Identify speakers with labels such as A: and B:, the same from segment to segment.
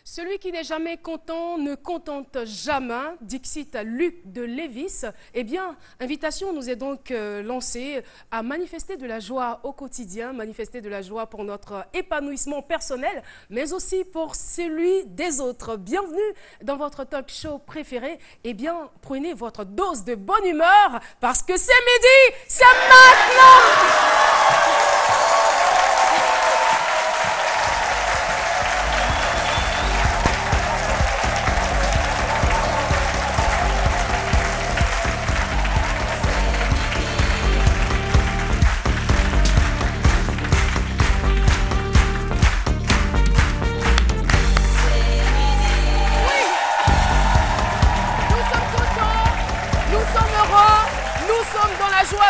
A: Celui qui n'est jamais content ne contente jamais, dixit Luc de Lévis. Eh bien, invitation nous est donc lancée à manifester de la joie au quotidien, manifester de la joie pour notre épanouissement personnel, mais aussi pour celui des autres. Bienvenue dans votre talk show préféré. Eh bien, prenez votre dose de bonne humeur parce que c'est midi, c'est maintenant!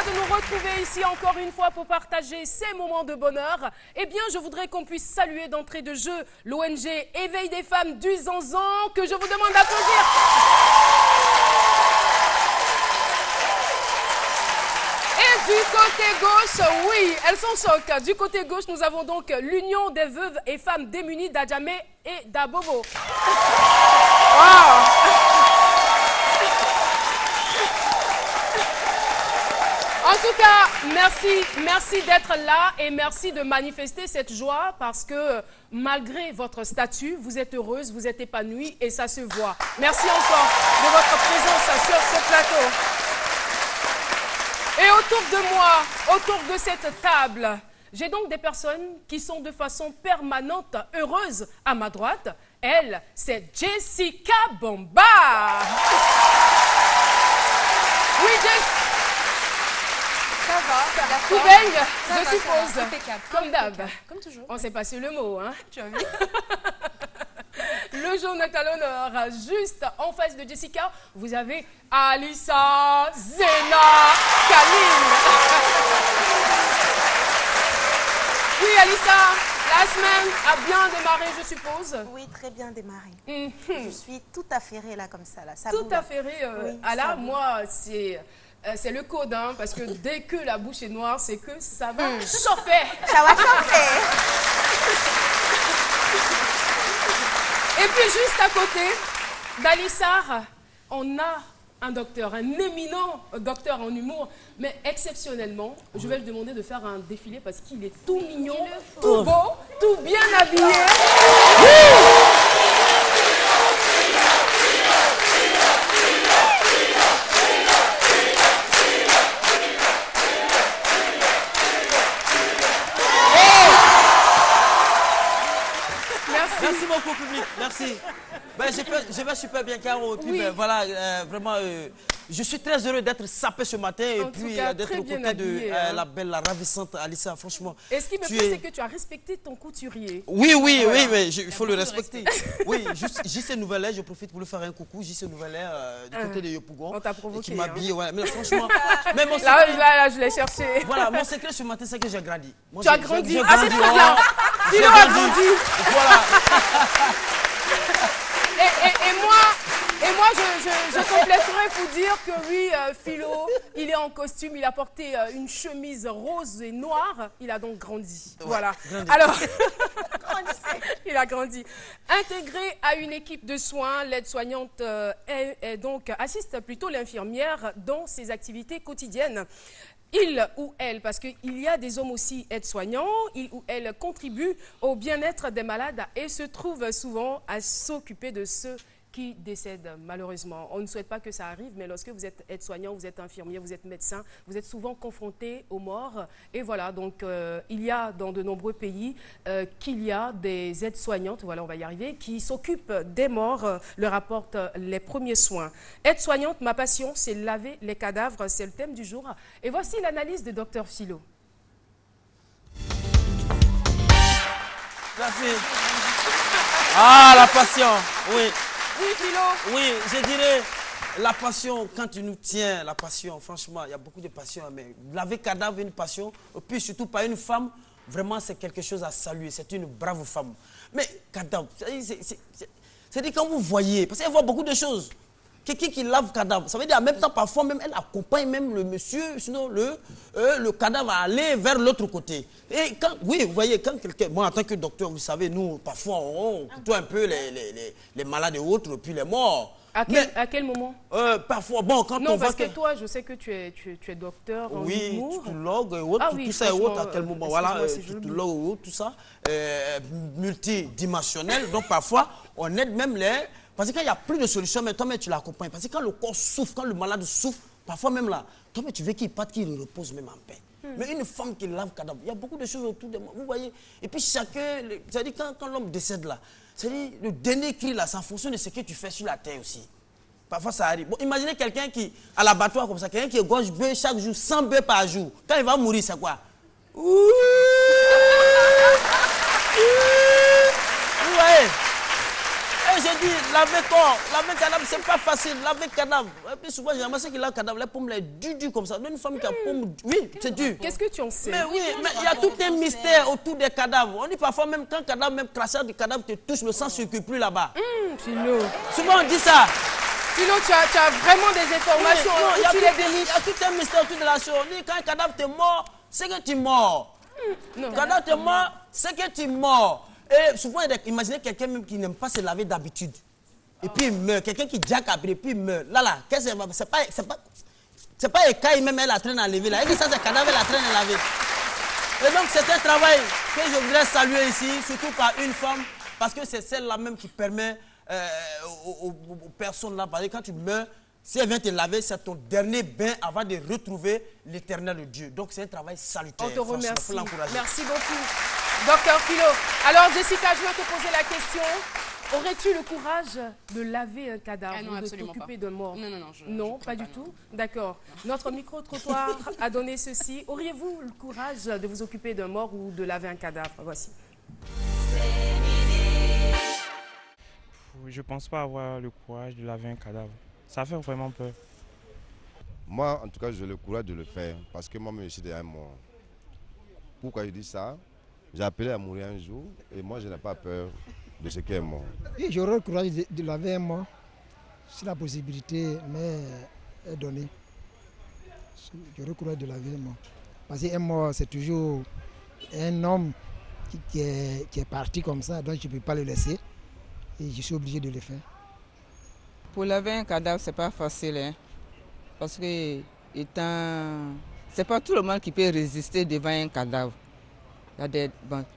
A: De nous retrouver ici encore une fois pour partager ces moments de bonheur. Eh bien, je voudrais qu'on puisse saluer d'entrée de jeu l'ONG Éveil des femmes du Zanzan, que je vous demande d'applaudir. Et du côté gauche, oui, elles sont choc. Du côté gauche, nous avons donc l'Union des veuves et femmes démunies d'Adjamé et d'Abobo. Wow. En tout cas, merci d'être là et merci de manifester cette joie parce que malgré votre statut, vous êtes heureuse, vous êtes épanouie et ça se voit. Merci encore de votre présence sur ce plateau. Et autour de moi, autour de cette table, j'ai donc des personnes qui sont de façon permanente heureuses à ma droite. Elle, c'est Jessica Bomba. Oui, Jess.
B: Ça va.
A: Tout baigne, je suppose.
B: Impeccable.
A: Comme d'hab.
B: Comme toujours.
A: On s'est passé le mot, hein.
B: Tu as vu?
A: Le jaune est à l'honneur. Juste en face de Jessica, vous avez Alissa Zena Kaline. Oui, Alissa, la semaine a bien démarré, je suppose.
C: Oui, très bien démarré. Je suis tout affairée là, comme ça. Là. Ça
A: tout affairée.
C: Oui,
A: là, moi, c'est le code, hein, parce que dès que la bouche est noire, c'est que ça va chauffer.
C: Ça va chauffer.
A: Et puis juste à côté d'Alissa, on a un docteur, un éminent docteur en humour, mais exceptionnellement, je vais lui demander de faire un défilé parce qu'il est tout mignon, tout beau, tout bien habillé.
D: Merci beaucoup, public. Merci. Ben, je vais super bien, Caro. Et puis, ben, voilà, vraiment, je suis très heureux d'être sapé ce matin et puis d'être aux côtés de la belle, la ravissante Alissa. Franchement.
A: Et ce qui me plaît, c'est que tu as respecté ton couturier.
D: Oui, mais il faut le respecter. Oui, JC Nouvelle, je profite pour lui faire un coucou. JC Nouvelle, du côté de Yopougon.
A: On t'a provoqué.
D: Qui m'habille, ouais. Mais franchement.
A: Mais mon secret, là, je l'ai cherché.
D: Voilà, mon secret ce matin, c'est que j'ai grandi. Moi,
A: tu as grandi. Ah, c'est très bien. Philo a grandi.
D: Voilà.
A: Et moi, je compléterai pour dire que oui, Philo, il est en costume, il a porté une chemise rose et noire, il a donc grandi. Ouais, voilà. Grandi. Alors, il a grandi. Intégré à une équipe de soins, l'aide-soignante donc assiste plutôt l'infirmière dans ses activités quotidiennes. Il ou elle, parce qu'il y a des hommes aussi aides-soignants, il ou elle contribue au bien-être des malades et se trouve souvent à s'occuper de ceux qui décèdent malheureusement. On ne souhaite pas que ça arrive, mais lorsque vous êtes aide-soignant, vous êtes infirmier, vous êtes médecin, vous êtes souvent confronté aux morts. Et voilà, donc il y a dans de nombreux pays qu'il y a des aides-soignantes, voilà, on va y arriver, qui s'occupent des morts, leur apportent les premiers soins. Aide-soignante, ma passion, c'est laver les cadavres, c'est le thème du jour. Et voici l'analyse de Dr Philo.
D: Merci. Ah, la passion, oui.
A: Oui, Philo.
D: Oui, je dirais, la passion, quand tu nous tiens, la passion, franchement, il y a beaucoup de passion, mais laver cadavre, une passion, et puis surtout pas une femme, vraiment, c'est quelque chose à saluer, c'est une brave femme. Mais cadavre, c'est-à-dire quand vous voyez, parce qu'elle voit beaucoup de choses. quelqu'un qui lave cadavre. Ça veut dire en même temps, parfois même, elle accompagne même le monsieur, sinon le cadavre va aller vers l'autre côté. Et quand, oui, vous voyez, quand quelqu'un, moi en tant que docteur, vous savez, nous, parfois, on côtoie un peu les malades et autres, puis les morts.
A: À quel moment
D: Parfois, bon, quand
A: non,
D: on voit
A: parce que toi, je sais que tu es docteur en humour.
D: Tutologue et autres, tout ça et autres, à quel moment, voilà, tutologue et autres, tout ça, multidimensionnel. Donc parfois, on aide même les... Parce que quand il n'y a plus de solution, mais toi-même, tu l'accompagnes. Parce que quand le corps souffre, quand le malade souffre, parfois même là, toi-même, tu veux qu'il parte, qu'il repose même en paix. Mais une femme qui lave cadavre, il y a beaucoup de choses autour de moi, vous voyez. Et puis chacun, c'est-à-dire quand l'homme décède là, c'est-à-dire le dernier cri là, c'est en fonction de ce que tu fais sur la terre aussi. Parfois ça arrive. Bon, imaginez quelqu'un qui, à l'abattoir comme ça, quelqu'un qui égorge bœuf chaque jour, 100 bœufs par jour. Quand il va mourir, c'est quoi? Vous voyez? Et je dis, laver corps, laver cadavre, c'est pas facile, laver cadavre. Et puis souvent, j'ai remarqué qu'il a cadavre, les pommes, les dur comme ça. Une femme qui a pomme, oui, c'est dur.
A: Qu'est-ce que tu en sais?
D: Mais oui, mais il y a tout un mystère autour des cadavres. On dit parfois même quand le cadavre, même crachage du cadavre te touche, le sang ne circule plus là-bas.
A: Philo.
D: Souvent on dit ça.
A: Philo, tu as vraiment des informations.
D: Il y a tout un mystère autour de la chose. On dit quand un cadavre te mord, c'est que tu es mort. Quand un cadavre te mord, c'est que tu es mort. Et souvent, imaginez quelqu'un même qui n'aime pas se laver d'habitude. Et puis il meurt. Quelqu'un qui jack après, et puis il meurt. Là, qu'est-ce que c'est pas écaille même, elle a traîné à lever là. Elle dit ça, c'est cadavre, elle a traîné à laver. Et donc, c'est un travail que je voudrais saluer ici, surtout par une femme, parce que c'est celle-là même qui permet aux personnes là, parce que quand tu meurs, si elle vient te laver, c'est ton dernier bain avant de retrouver l'éternel Dieu. Donc, c'est un travail salutaire.
A: On te remercie. Merci beaucoup. Docteur Philo. Alors, Jessica, je vais te poser la question. Aurais-tu le courage de laver un cadavre
B: non,
A: ou de t'occuper d'un mort?
B: Non.
A: Non, pas du tout. D'accord. Notre micro-trottoir a donné ceci. Auriez-vous le courage de vous occuper d'un mort ou de laver un cadavre? Voici.
E: Je ne pense pas avoir le courage de laver un cadavre. Ça fait vraiment peur.
F: Moi, en tout cas, j'ai le courage de le faire parce que moi-même, je suis déjà mort. Pourquoi je dis ça? J'ai appelé à mourir un jour et moi, je n'ai pas peur de ce qui est mort.
G: J'aurais le courage de laver un mort si la possibilité m'est donnée. J'aurais le courage de laver un mort. Parce qu'un mort, c'est toujours un homme qui est parti comme ça, donc je ne peux pas le laisser. Et je suis obligé de le faire.
H: Pour laver un cadavre, ce n'est pas facile. Hein? Parce que c'est pas tout le monde qui peut résister devant un cadavre.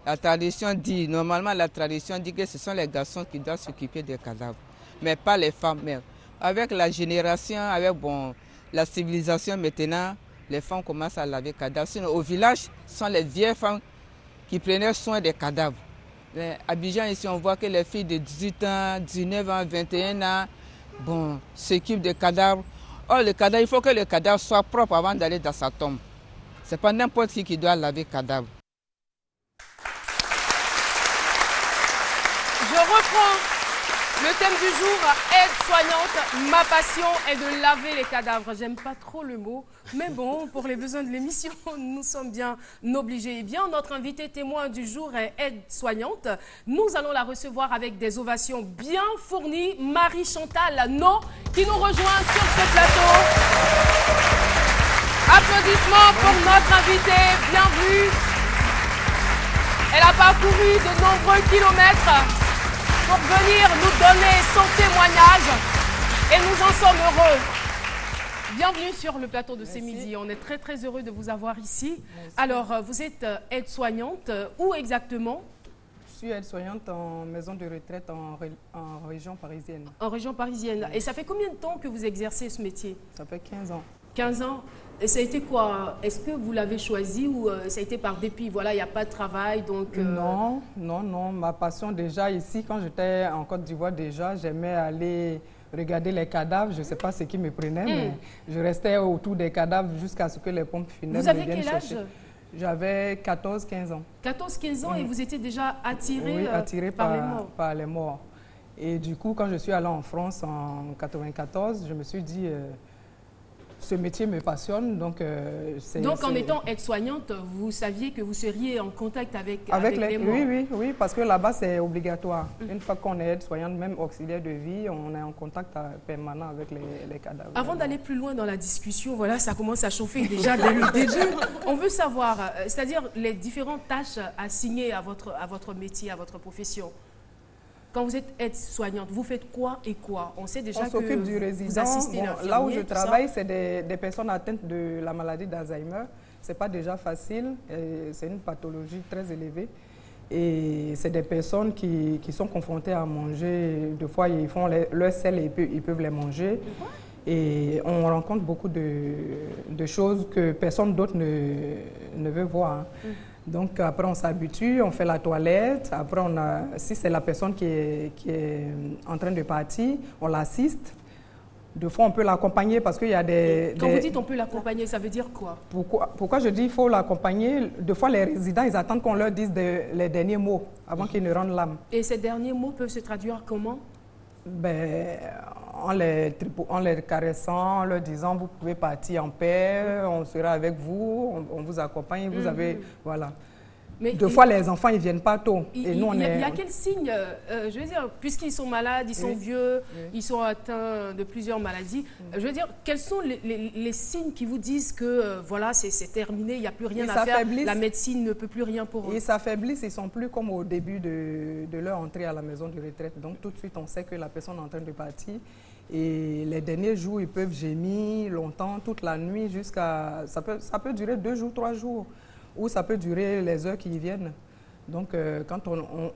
H: La tradition dit, normalement la tradition dit que ce sont les garçons qui doivent s'occuper des cadavres, mais pas les femmes. Mais avec la génération, avec la civilisation maintenant, les femmes commencent à laver les cadavres. Sinon, au village, ce sont les vieilles femmes qui prenaient soin des cadavres. Mais à Abidjan, ici, on voit que les filles de 18 ans, 19 ans, 21 ans, s'occupent des cadavres. Or, le cadavre, il faut que le cadavre soit propre avant d'aller dans sa tombe. Ce n'est pas n'importe qui doit laver le cadavre.
A: Je reprends le thème du jour, aide-soignante. Ma passion est de laver les cadavres. J'aime pas trop le mot, mais bon, pour les besoins de l'émission, nous sommes bien obligés. Eh bien, notre invitée témoin du jour est aide-soignante. Nous allons la recevoir avec des ovations bien fournies. Marie-Chantal No, qui nous rejoint sur ce plateau. Applaudissements pour notre invitée. Bienvenue. Elle a parcouru de nombreux kilomètres pour venir nous donner son témoignage et nous en sommes heureux. Bienvenue sur le plateau de Ce Midi. On est très très heureux de vous avoir ici. Merci. Alors, vous êtes aide-soignante. Où exactement?
I: Je suis aide-soignante en maison de retraite en région parisienne.
A: En région parisienne. Et ça fait combien de temps que vous exercez ce métier?
I: Ça fait 15 ans.
A: 15 ans. Et ça a été quoi? Est-ce que vous l'avez choisi ou ça a été par dépit? Voilà, il n'y a pas de travail, donc...
I: Non. Ma passion déjà ici, quand j'étais en Côte d'Ivoire déjà, j'aimais aller regarder les cadavres. Je ne sais pas ce qui me prenait, mais je restais autour des cadavres jusqu'à ce que les pompes funèbres
A: viennent chercher.
I: Vous avez quel âge? J'avais 14-15 ans.
A: 14-15 ans et vous étiez déjà attiré,
I: attiré
A: par les morts?
I: Par les morts. Et du coup, quand je suis allée en France en 94, je me suis dit... ce métier me passionne. Donc,
A: en étant aide-soignante, vous saviez que vous seriez en contact avec les morts?
I: Oui, parce que là-bas, c'est obligatoire. Une fois qu'on est aide-soignante, même auxiliaire de vie, on est en contact permanent avec les cadavres.
A: Avant d'aller plus loin dans la discussion, voilà, ça commence à chauffer déjà dès le début. On veut savoir, c'est-à-dire les différentes tâches assignées à votre métier, à votre profession. Quand vous êtes aide-soignante, vous faites quoi et quoi? On sait déjà que
I: s'occupe du résident.
A: vous assistez l'infirmier.
I: Là où je travaille, c'est des personnes atteintes de la maladie d'Alzheimer. Ce n'est pas déjà facile. C'est une pathologie très élevée. Et c'est des personnes qui sont confrontées à manger. Des fois, ils font leur sel et ils peuvent les manger. Et on rencontre beaucoup de choses que personne d'autre ne veut voir. Donc après, on s'habitue, on fait la toilette. Après, si c'est la personne qui est en train de partir, on l'assiste. Des fois, on peut l'accompagner parce qu'il y a des...
A: Quand vous dites on peut l'accompagner, ça veut dire quoi?
I: Pourquoi je dis il faut l'accompagner? Des fois, les résidents, ils attendent qu'on leur dise les derniers mots avant qu'ils ne rendent l'âme.
A: Et ces derniers mots peuvent se traduire comment?
I: En les caressant, en leur disant vous pouvez partir en paix, on sera avec vous, on vous accompagne, vous avez... Voilà. Mais deux fois, les enfants, ils ne viennent pas tôt.
A: Il y a quel signe, je veux dire, puisqu'ils sont malades, ils sont vieux, ils sont atteints de plusieurs maladies, je veux dire, quels sont les signes qui vous disent que voilà, c'est terminé, il n'y a plus rien à faire, la médecine ne peut plus rien pour eux?
I: Ils s'affaiblissent, ils ne sont plus comme au début de leur entrée à la maison de retraite. Donc tout de suite, on sait que la personne est en train de partir. Et les derniers jours, ils peuvent gémir longtemps, toute la nuit, jusqu'à... Ça peut durer 2 jours, 3 jours. Ou ça peut durer les heures qui viennent. Donc, quand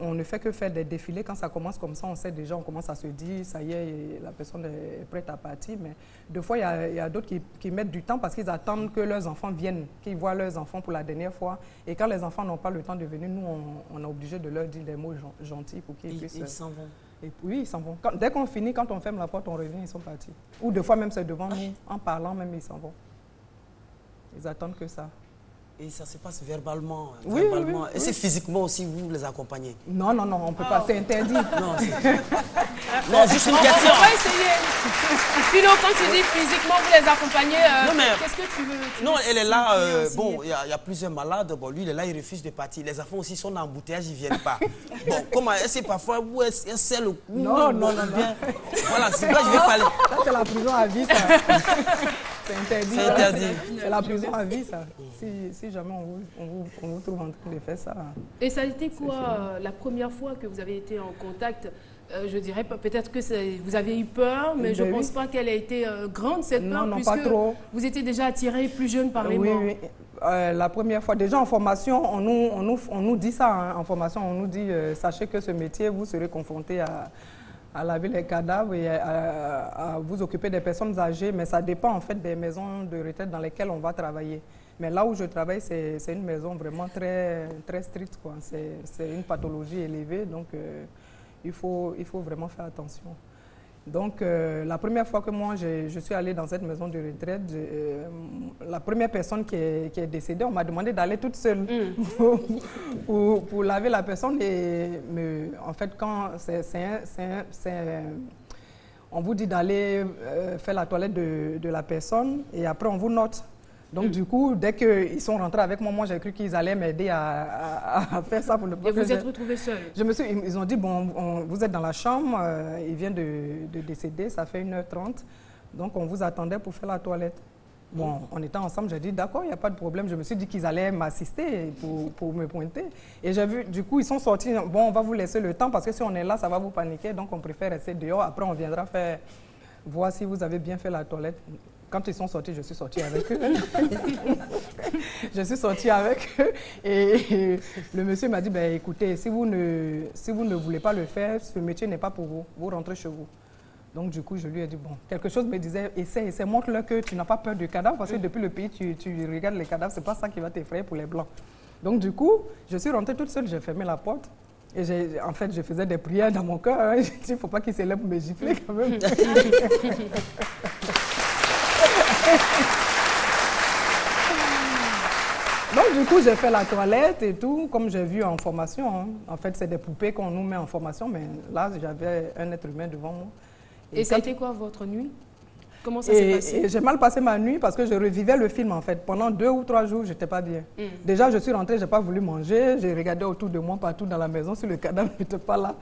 I: on ne fait que faire des défilés, quand ça commence comme ça, on sait déjà, on commence à se dire, ça y est, la personne est prête à partir. Mais des fois, il y a d'autres qui mettent du temps parce qu'ils attendent que leurs enfants viennent, qu'ils voient leurs enfants pour la dernière fois. Et quand les enfants n'ont pas le temps de venir, nous, on est obligé de leur dire des mots gentils pour qu'ils puissent...
D: Ils s'en vont.
I: Et oui, ils s'en vont. Dès qu'on finit, quand on ferme la porte, on revient, ils sont partis. Ou des fois, même c'est devant nous, en parlant, même ils s'en vont. Ils attendent que ça.
D: Et ça se passe verbalement.
I: Oui.
D: Et c'est physiquement aussi, vous les accompagnez?
I: Non, on ne peut pas, c'est interdit.
D: Non, juste une question.
A: On va essayer. Philo, quand tu dis physiquement, vous les accompagnez, qu'est-ce que tu veux?
D: Non, elle est là, bon, il y a plusieurs malades, bon, lui, il est là, il refuse de partir. Les enfants aussi sont en embouteillage, ils ne viennent pas. Bon, comment, est-ce que parfois, vous, c'est le coup?
I: Non.
D: Voilà, c'est quoi, je vais parler.
I: Ça, c'est la prison à vie, ça. C'est interdit.
D: C'est interdit.
I: C'est la prison à vie, ça. Si jamais on vous trouve en train de faire ça.
A: Et ça a été quoi la première fois que vous avez été en contact? Je dirais peut-être que vous avez eu peur, mais je ne pense pas qu'elle ait été grande, cette peur,
I: non,
A: puisque
I: pas trop.
A: Vous étiez déjà attiré plus jeune par les morts.
I: Oui. La première fois, déjà en formation, on nous dit ça, hein, en formation, on nous dit, sachez que ce métier, vous serez confronté à laver les cadavres et à vous occuper des personnes âgées, mais ça dépend en fait des maisons de retraite dans lesquelles on va travailler. Mais là où je travaille, c'est une maison vraiment très, très stricte, quoi. C'est une pathologie élevée, donc il faut vraiment faire attention. Donc la première fois que moi je suis allée dans cette maison de retraite, la première personne qui est décédée, on m'a demandé d'aller toute seule pour laver la personne. Et en fait, quand on vous dit d'aller faire la toilette de la personne et après on vous note. Donc du coup, dès qu'ils sont rentrés avec moi, j'ai cru qu'ils allaient m'aider à faire ça.
A: Et vous êtes retrouvée seule?
I: Ils ont dit, bon, vous êtes dans la chambre, il vient de décéder, ça fait 1h30, donc on vous attendait pour faire la toilette. Bon, on était ensemble, j'ai dit d'accord, il n'y a pas de problème. Je me suis dit qu'ils allaient m'assister pour me pointer. Et j'ai vu, du coup, ils sont sortis, bon, on va vous laisser le temps parce que si on est là, ça va vous paniquer, donc on préfère rester dehors. Après, on viendra voir si vous avez bien fait la toilette. Quand ils sont sortis, je suis sortie avec eux. Je suis sortie avec eux et le monsieur m'a dit, ben, écoutez, si vous ne voulez pas le faire, ce métier n'est pas pour vous, vous rentrez chez vous. Donc du coup, je lui ai dit, bon, quelque chose me disait, essaie, montre-leur que tu n'as pas peur du cadavre, parce que depuis le pays, tu regardes les cadavres, c'est pas ça qui va t'effrayer pour les Blancs. Donc du coup, je suis rentrée toute seule, j'ai fermé la porte. Et en fait, je faisais des prières dans mon cœur. Hein. Je dis, il ne faut pas qu'il s'élève pour me gifler quand même. Donc du coup, j'ai fait la toilette et tout, comme j'ai vu en formation. Hein. En fait, c'est des poupées qu'on nous met en formation, mais là, j'avais un être humain devant moi.
A: Et ça a été quoi votre nuit? Comment ça s'est passé?
I: Et j'ai mal passé ma nuit parce que je revivais le film en fait. Pendant 2 ou 3 jours, j'étais pas bien. Déjà, je suis rentrée, j'ai pas voulu manger. J'ai regardé autour de moi, partout dans la maison, si le cadavre n'était pas là.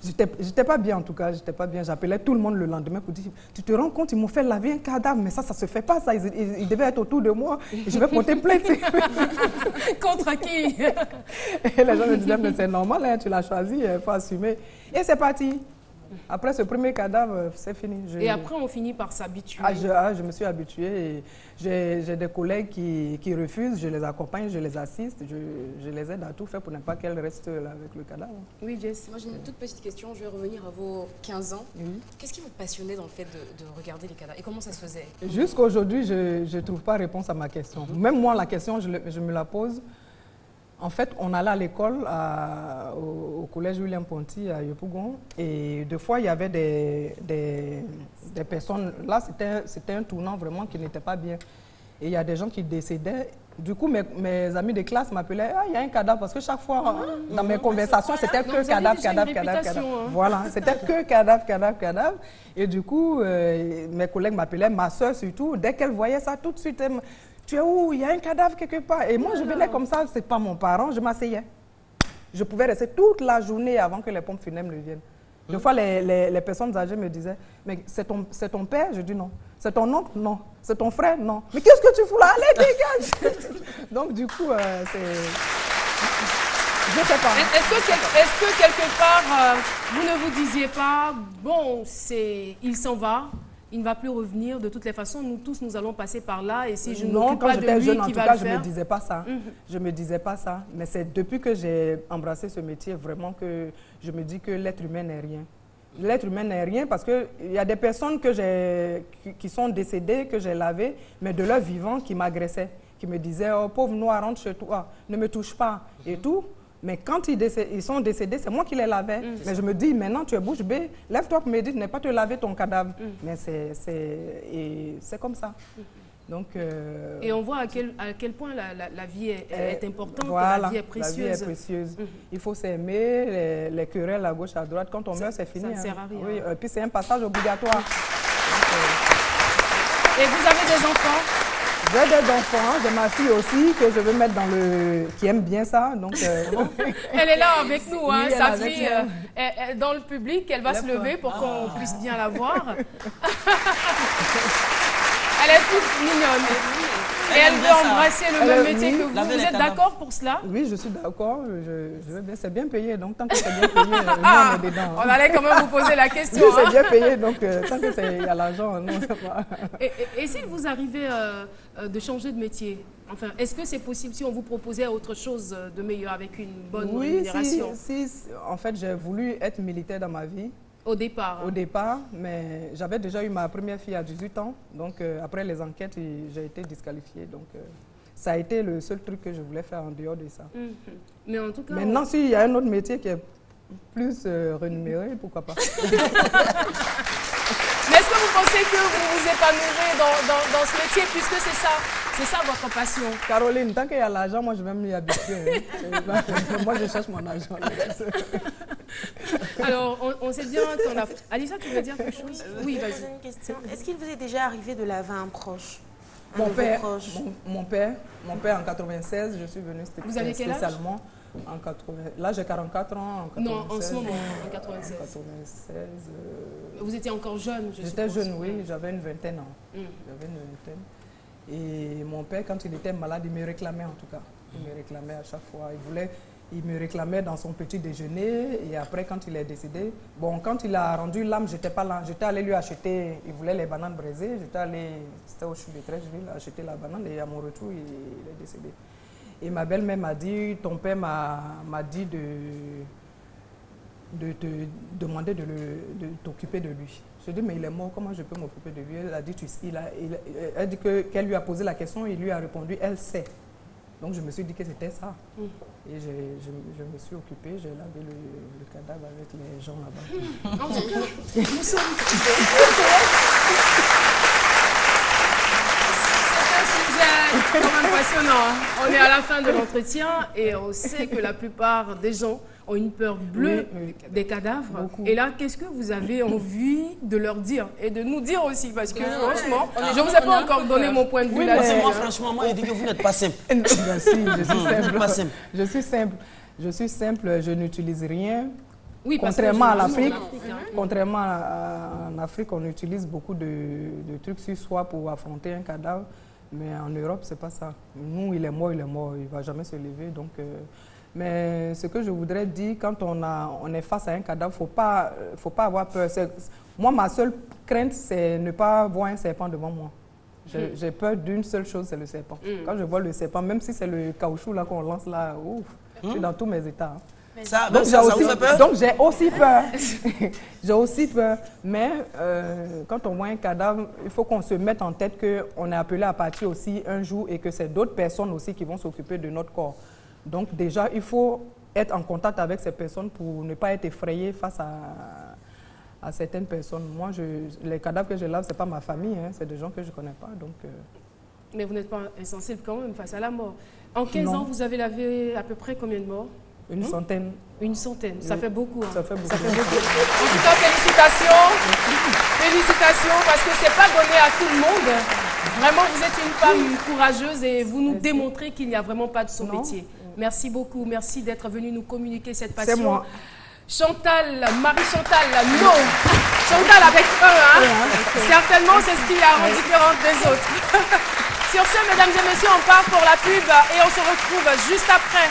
I: J'étais pas bien en tout cas, j'étais pas bien. J'appelais tout le monde le lendemain pour dire, tu te rends compte, ils m'ont fait laver un cadavre, mais ça se fait pas ça. Ils devaient être autour de moi. Et je vais porter plainte.
A: Contre qui?
I: Et les gens me disaient, mais c'est normal, hein, tu l'as choisi, il faut assumer. Et c'est parti. Après ce premier cadavre, c'est fini.
A: Et après, on finit par s'habituer.
I: Je me suis habituée. J'ai des collègues qui refusent, je les accompagne, je les assiste, je les aide à tout faire pour ne pas qu'elles restent là avec le cadavre.
A: Oui, Jess.
B: Moi, j'ai une toute petite question. Je vais revenir à vos 15 ans.
I: Oui.
B: Qu'est-ce qui vous passionnait dans le fait de regarder les cadavres? Et comment ça se faisait?
I: Jusqu'à aujourd'hui, je ne trouve pas réponse à ma question. Même moi, la question, je me la pose. En fait, on allait à l'école au collège William Ponty à Yopougon et des fois, il y avait des personnes... Là, c'était un tournant vraiment qui n'était pas bien. Et il y a des gens qui décédaient. Du coup, mes amis de classe m'appelaient « Ah, il y a un cadavre » parce que chaque fois, dans mes conversations, c'était que cadavre. Voilà, c'était que cadavre. Et du coup, mes collègues m'appelaient, ma soeur surtout, dès qu'elle voyait ça, tout de suite, tu es où? Il y a un cadavre quelque part. Et moi, je venais comme ça, c'est pas mon parent, je m'asseyais. Je pouvais rester toute la journée avant que les pompes funèbres ne viennent. Des fois, les personnes âgées me disaient, mais c'est ton père? Je dis non. C'est ton oncle? Non. C'est ton frère? Non. Mais qu'est-ce que tu fous là? Allez, dégage! Donc, du coup, c'est... Je sais pas.
A: Est-ce que quelque part, vous ne vous disiez pas, bon, il s'en va, il ne va plus revenir, de toutes les façons, nous tous, nous allons passer par là, et si je ne m'occupe pas de lui, qui va le faire? Non, quand j'étais jeune, en tout cas, je ne me disais pas ça. Je ne me disais pas ça. Mais c'est depuis que j'ai embrassé ce métier, vraiment, que je me dis que l'être humain n'est rien. L'être humain n'est rien parce qu'il y a des personnes qui sont décédées, que j'ai lavées, mais de leur vivant, qui m'agressaient, qui me disaient, oh, pauvre noir, rentre chez toi, ne me touche pas, et tout. Mais quand ils sont décédés, c'est moi qui les lavais. Mais je me dis, maintenant tu es bouche bée, lève-toi pour me dire de ne pas te laver ton cadavre. Mais c'est comme ça. Donc, et on voit à quel point la vie est importante,
I: voilà,
A: la vie est précieuse.
I: La vie est précieuse. Il faut s'aimer, les querelles à gauche, à droite. Quand on meurt, c'est fini.
A: Ça ne sert à rien.
I: Oui, puis c'est un passage obligatoire.
A: Et vous avez des enfants?
I: J'ai des enfants, j'ai ma fille aussi que je veux mettre qui aime bien ça. Donc,
A: elle est là avec nous, hein, oui, sa fille est dans le public, elle va se lever pour qu'on puisse bien la voir. Elle est toute mignonne. Et elle veut embrasser le même métier que vous. Vous êtes d'accord pour cela?
I: Oui, je suis d'accord. C'est bien payé, donc tant que c'est bien payé, on est dedans.
A: On allait quand même vous poser la question.
I: Oui, c'est bien payé, donc tant qu'il y a l'argent, non, ça va.
A: Et s'il vous arrivait de changer de métier, enfin, est-ce que c'est possible si on vous proposait autre chose de meilleur avec une bonne rémunération?
I: Oui, en fait, j'ai voulu être militaire dans ma vie.
A: Au départ?
I: Au départ, mais j'avais déjà eu ma première fille à 18 ans. Donc, après les enquêtes, j'ai été disqualifiée. Donc, ça a été le seul truc que je voulais faire en dehors de ça.
A: Mais en tout cas...
I: Maintenant, s'il y a un autre métier qui est plus rémunéré, pourquoi pas?
A: Mais est-ce que vous pensez que vous vous épanouirez dans ce métier, puisque c'est ça votre passion?
I: Caroline, tant qu'il y a l'argent, moi je vais m'y habituer. Moi je cherche mon argent.
A: Alors, on sait bien qu'on a... Alissa, tu veux dire quelque chose? Oui, vas-y.
C: J'ai une question. Est-ce qu'il vous est déjà arrivé de laver un proche?
I: Mon père, en 96, je suis venue spécialement.
A: Vous avez quel âge?
I: En 80. Là, j'ai 44 ans. En 96,
A: non, en ce moment, en 96.
I: 96.
A: Vous étiez encore jeune, je suppose.
I: J'étais jeune, oui. J'avais une vingtaine ans. J'avais une vingtaine. Et mon père, quand il était malade, il me réclamait en tout cas. Il me réclamait à chaque fois. Il me réclamait dans son petit déjeuner. Et après, quand il est décédé, bon, quand il a rendu l'âme, j'étais pas là. J'étais allé lui acheter, il voulait les bananes braisées. J'étais allé, c'était au CHU de Trècheville, acheter la banane. Et à mon retour, il est décédé. Et ma belle-mère m'a dit, ton père m'a dit de te demander de t'occuper de lui. Je dis, mais il est mort, comment je peux m'occuper de lui? Elle a dit, elle dit qu'elle lui a posé la question, il lui a répondu, elle sait. Donc je me suis dit que c'était ça. Et je me suis occupée, j'ai lavé le cadavre avec les gens là-bas.
A: En tout cas, nous sommes... C'est quand même passionnant. On est à la fin de l'entretien et on sait que la plupart des gens ont une peur bleue des cadavres. Beaucoup. Et là, qu'est-ce que vous avez envie de leur dire et de nous dire aussi? Parce que franchement, je ne vous ai pas encore donné mon point de vue là-dessus.
D: Moi, franchement, moi, je dis que vous n'êtes pas simple.
I: Ben si, je suis simple. Pas simple. Je suis simple, je n'utilise rien. Oui, contrairement à l'Afrique, en Afrique, on utilise beaucoup de trucs sur soi pour affronter un cadavre. Mais en Europe, c'est pas ça. Nous, il est mort, il ne va jamais se lever. Donc, mais ce que je voudrais dire, quand on est face à un cadavre, faut pas avoir peur. Moi, ma seule crainte, c'est ne pas voir un serpent devant moi. J'ai peur d'une seule chose, c'est le serpent. Quand je vois le serpent, même si c'est le caoutchouc là qu'on lance là, ouf, je suis dans tous mes états.
D: Ça vous fait peur?
I: Donc j'ai aussi peur. J'ai aussi peur. Mais quand on voit un cadavre, il faut qu'on se mette en tête qu'on est appelé à partir aussi un jour et que c'est d'autres personnes aussi qui vont s'occuper de notre corps. Donc déjà, il faut être en contact avec ces personnes pour ne pas être effrayé face à certaines personnes. Moi, les cadavres que je lave, ce n'est pas ma famille, hein, c'est des gens que je ne connais pas. Donc,
A: Mais vous n'êtes pas insensible quand même face à la mort. En 15 ans, vous avez lavé à peu près combien de morts?
I: Une centaine.
A: Une centaine, ça fait beaucoup. Hein.
I: Ça fait beaucoup.
A: En tout cas, félicitations. Félicitations, parce que ce n'est pas donné à tout le monde. Vraiment, vous êtes une femme courageuse et vous nous démontrez qu'il n'y a vraiment pas de sous-métier. Merci beaucoup. Merci d'être venue nous communiquer cette passion.
I: C'est moi.
A: Chantal, Marie-Chantal, non. Chantal avec certainement, c'est ce qui la rend différente des autres. Sur ce, mesdames et messieurs, on part pour la pub et on se retrouve juste après.